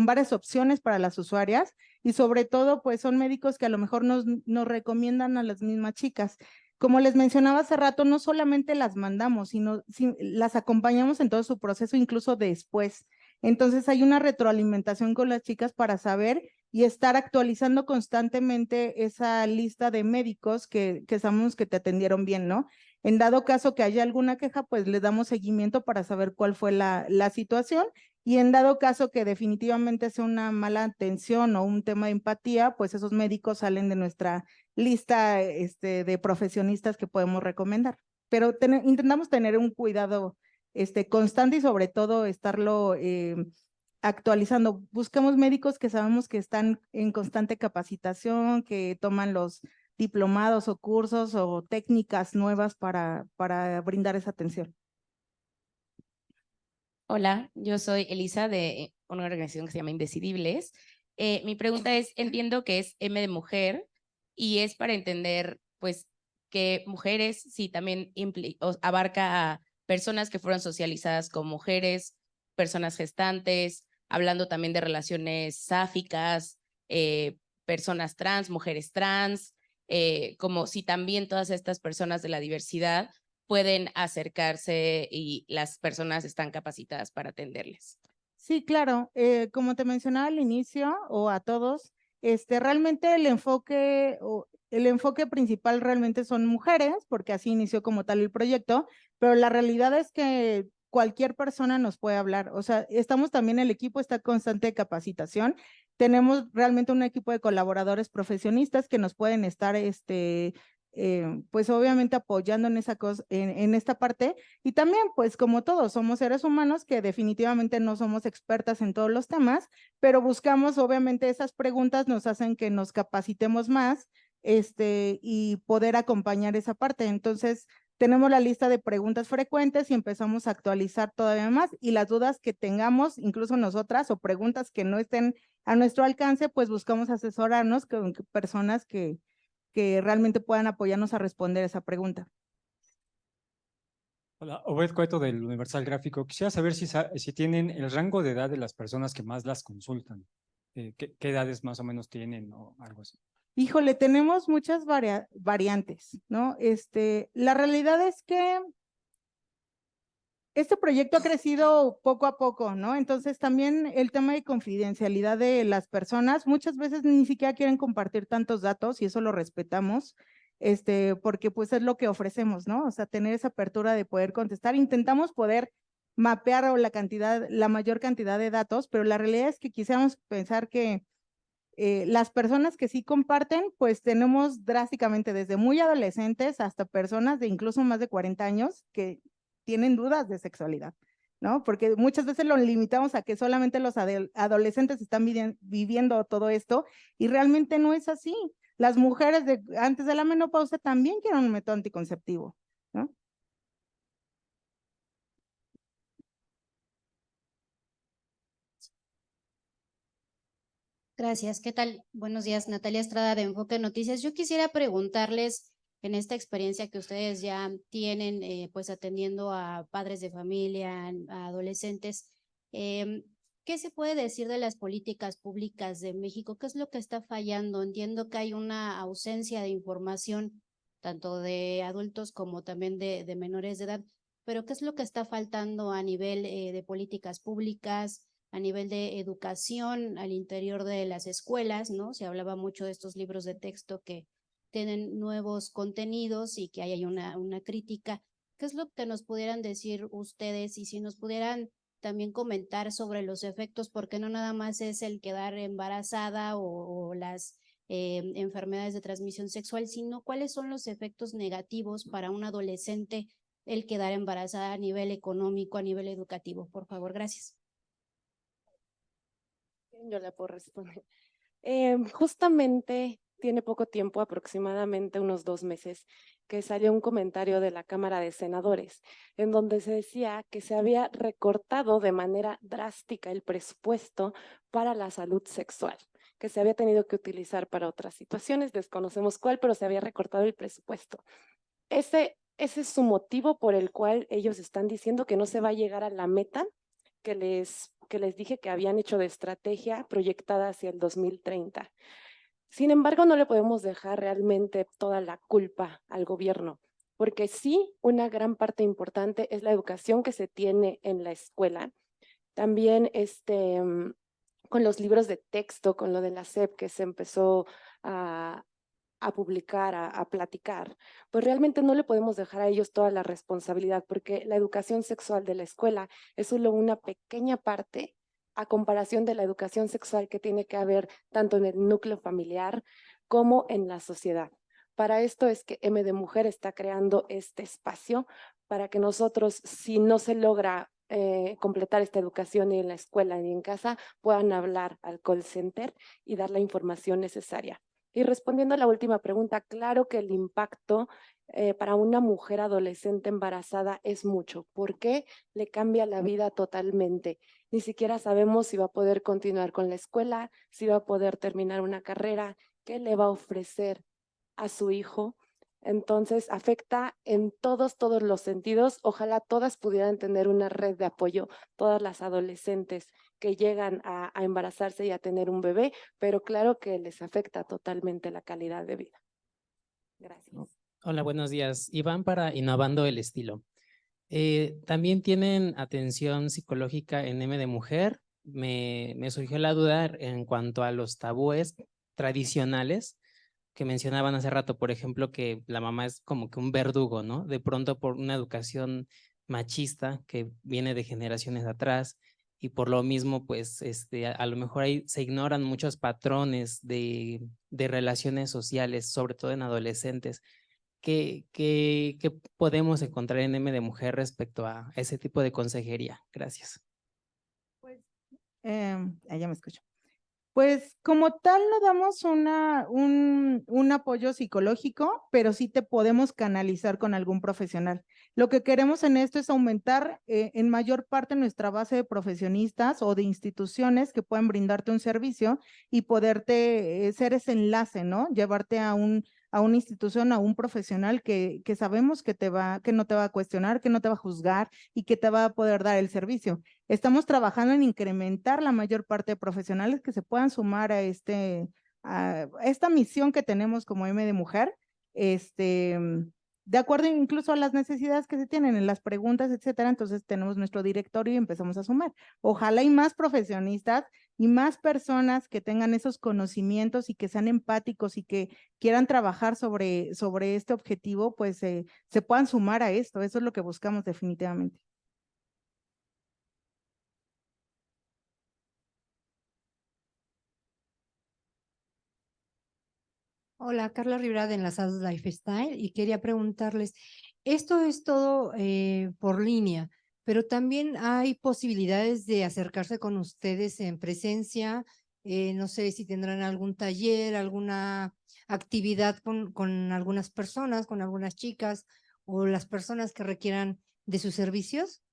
varias opciones para las usuarias y sobre todo, pues son médicos que a lo mejor nos recomiendan a las mismas chicas. Como les mencionaba hace rato, no solamente las mandamos, sino las acompañamos en todo su proceso, incluso después. Entonces hay una retroalimentación con las chicas para saber y estar actualizando constantemente esa lista de médicos que sabemos que te atendieron bien, ¿no? En dado caso que haya alguna queja, pues le damos seguimiento para saber cuál fue la situación y en dado caso que definitivamente sea una mala atención o un tema de empatía, pues esos médicos salen de nuestra lista de profesionistas que podemos recomendar. Pero intentamos tener un cuidado constante y sobre todo estarlo actualizando. Buscamos médicos que sabemos que están en constante capacitación, que toman los diplomados o cursos o técnicas nuevas para brindar esa atención. Hola, yo soy Elisa de una organización que se llama Indecidibles. Mi pregunta es, entiendo que es M de mujer y es para entender, pues, que mujeres sí también abarca a personas que fueron socializadas como mujeres, personas gestantes, hablando también de relaciones sáficas, personas trans, mujeres trans, como si también todas estas personas de la diversidad pueden acercarse y las personas están capacitadas para atenderles. Sí, claro. Como te mencionaba al inicio o a todos, realmente el enfoque principal realmente son mujeres, porque así inició como tal el proyecto, pero la realidad es que cualquier persona nos puede hablar. O sea, estamos también, el equipo está en constante capacitación. Tenemos realmente un equipo de colaboradores profesionistas que nos pueden estar pues obviamente apoyando en esa cosa, en esta parte, y también pues como todos somos seres humanos que definitivamente no somos expertas en todos los temas, pero buscamos obviamente esas preguntas nos hacen que nos capacitemos más y poder acompañar esa parte. Entonces tenemos la lista de preguntas frecuentes y empezamos a actualizar todavía más y las dudas que tengamos, incluso nosotras, o preguntas que no estén a nuestro alcance, pues buscamos asesorarnos con personas que realmente puedan apoyarnos a responder esa pregunta. Hola, Obed Cueto del Universal Gráfico. Quisiera saber si tienen el rango de edad de las personas que más las consultan. ¿Qué edades más o menos tienen o algo así? Híjole, tenemos muchas variantes, ¿no? La realidad es que este proyecto ha crecido poco a poco, ¿no? Entonces también el tema de confidencialidad de las personas, muchas veces ni siquiera quieren compartir tantos datos y eso lo respetamos, porque pues es lo que ofrecemos, ¿no? O sea, tener esa apertura de poder contestar. Intentamos poder mapear la mayor cantidad de datos, pero la realidad es que quisiéramos pensar que las personas que sí comparten, pues tenemos drásticamente desde muy adolescentes hasta personas de incluso más de 40 años que tienen dudas de sexualidad. ¿no? Porque muchas veces lo limitamos a que solamente los adolescentes están viviendo todo esto y realmente no es así. Las mujeres antes de la menopausia también quieren un método anticonceptivo, ¿no? Gracias. ¿Qué tal? Buenos días, Natalia Estrada de Enfoque Noticias. Yo quisiera preguntarles, en esta experiencia que ustedes ya tienen, pues atendiendo a padres de familia, a adolescentes, ¿qué se puede decir de las políticas públicas de México? ¿Qué es lo que está fallando? Entiendo que hay una ausencia de información, tanto de adultos como también de menores de edad, pero ¿qué es lo que está faltando a nivel de políticas públicas? A nivel de educación al interior de las escuelas, ¿no? Se hablaba mucho de estos libros de texto que tienen nuevos contenidos y que hay una crítica. ¿Qué es lo que nos pudieran decir ustedes? Y si nos pudieran también comentar sobre los efectos, porque no nada más es el quedar embarazada o las enfermedades de transmisión sexual, sino cuáles son los efectos negativos para un adolescente el quedar embarazada a nivel económico, a nivel educativo. Por favor, gracias. Yo le puedo responder. Justamente tiene poco tiempo, aproximadamente unos 2 meses, que salió un comentario de la Cámara de Senadores, en donde se decía que se había recortado de manera drástica el presupuesto para la salud sexual, que se había tenido que utilizar para otras situaciones, desconocemos cuál, pero se había recortado el presupuesto. Ese es su motivo por el cual ellos están diciendo que no se va a llegar a la meta que les dije que habían hecho de estrategia proyectada hacia el 2030. Sin embargo, no le podemos dejar realmente toda la culpa al gobierno, porque sí, una gran parte importante es la educación que se tiene en la escuela. También con los libros de texto, con lo de la SEP que se empezó a publicar, a platicar, pues realmente no le podemos dejar a ellos toda la responsabilidad, porque la educación sexual de la escuela es solo una pequeña parte a comparación de la educación sexual que tiene que haber tanto en el núcleo familiar como en la sociedad. Para esto es que M de Mujer está creando este espacio para que nosotros, si no se logra completar esta educación ni en la escuela ni en casa, puedan hablar al call center y dar la información necesaria. Y respondiendo a la última pregunta, claro que el impacto para una mujer adolescente embarazada es mucho. ¿Por qué? Le cambia la vida totalmente. Ni siquiera sabemos si va a poder continuar con la escuela, si va a poder terminar una carrera, qué le va a ofrecer a su hijo. Entonces afecta en todos los sentidos. Ojalá todas pudieran tener una red de apoyo, todas las adolescentes que llegan a embarazarse y a tener un bebé, pero claro que les afecta totalmente la calidad de vida. Gracias. Hola, buenos días. Iván para Innovando el Estilo. También tienen atención psicológica en M de Mujer. Me surgió la duda en cuanto a los tabúes tradicionales que mencionaban hace rato, por ejemplo, que la mamá es como que un verdugo, ¿no? De pronto por una educación machista que viene de generaciones atrás y por lo mismo, pues, a lo mejor ahí se ignoran muchos patrones de relaciones sociales, sobre todo en adolescentes. ¿Qué podemos encontrar en M de Mujer respecto a ese tipo de consejería? Gracias. Pues, ya me escucho. Pues como tal no damos un apoyo psicológico, pero sí te podemos canalizar con algún profesional. Lo que queremos en esto es aumentar en mayor parte nuestra base de profesionistas o de instituciones que pueden brindarte un servicio y poderte ser ese enlace, ¿no? Llevarte a una institución, a un profesional que sabemos que no te va a cuestionar, que no te va a juzgar y que te va a poder dar el servicio. Estamos trabajando en incrementar la mayor parte de profesionales que se puedan sumar a esta misión que tenemos como M de Mujer, de acuerdo incluso a las necesidades que se tienen en las preguntas, etcétera. Entonces tenemos nuestro directorio y empezamos a sumar. Ojalá y más profesionistas y más personas que tengan esos conocimientos y que sean empáticos y que quieran trabajar sobre este objetivo, pues se puedan sumar a esto. Eso es lo que buscamos definitivamente. Hola, Carla Rivera de Enlazados Lifestyle y quería preguntarles, esto es todo por línea, pero también hay posibilidades de acercarse con ustedes en presencia. No sé si tendrán algún taller, alguna actividad con algunas personas, con algunas chicas o las personas que requieran de sus servicios.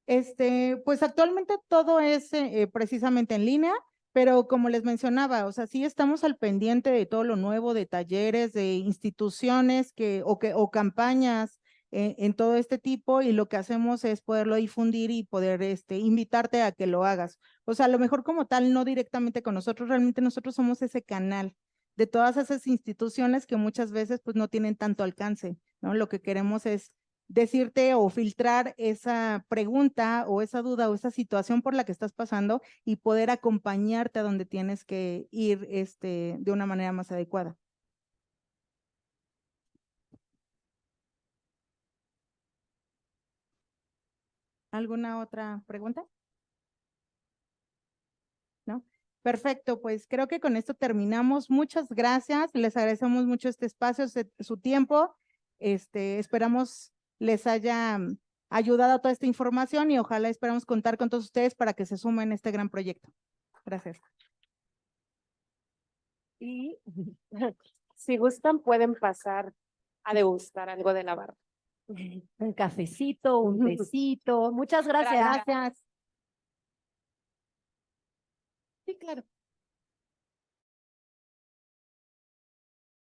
Pues actualmente todo es precisamente en línea, pero como les mencionaba, o sea, sí estamos al pendiente de todo lo nuevo, de talleres, de instituciones o campañas en todo este tipo, y lo que hacemos es poderlo difundir y poder invitarte a que lo hagas. O sea, a lo mejor como tal, no directamente con nosotros, realmente nosotros somos ese canal de todas esas instituciones que muchas veces pues no tienen tanto alcance, ¿no? Lo que queremos es decirte o filtrar esa pregunta o esa duda o esa situación por la que estás pasando y poder acompañarte a donde tienes que ir de una manera más adecuada. ¿Alguna otra pregunta? ¿No? Perfecto, pues creo que con esto terminamos. Muchas gracias, les agradecemos mucho este espacio, su tiempo. Esperamos les haya ayudado toda esta información y ojalá esperamos contar con todos ustedes para que se sumen a este gran proyecto. Gracias. Y si gustan, pueden pasar a degustar algo de la barra. Un cafecito, un tecito. Muchas gracias. Gracias. Sí, claro.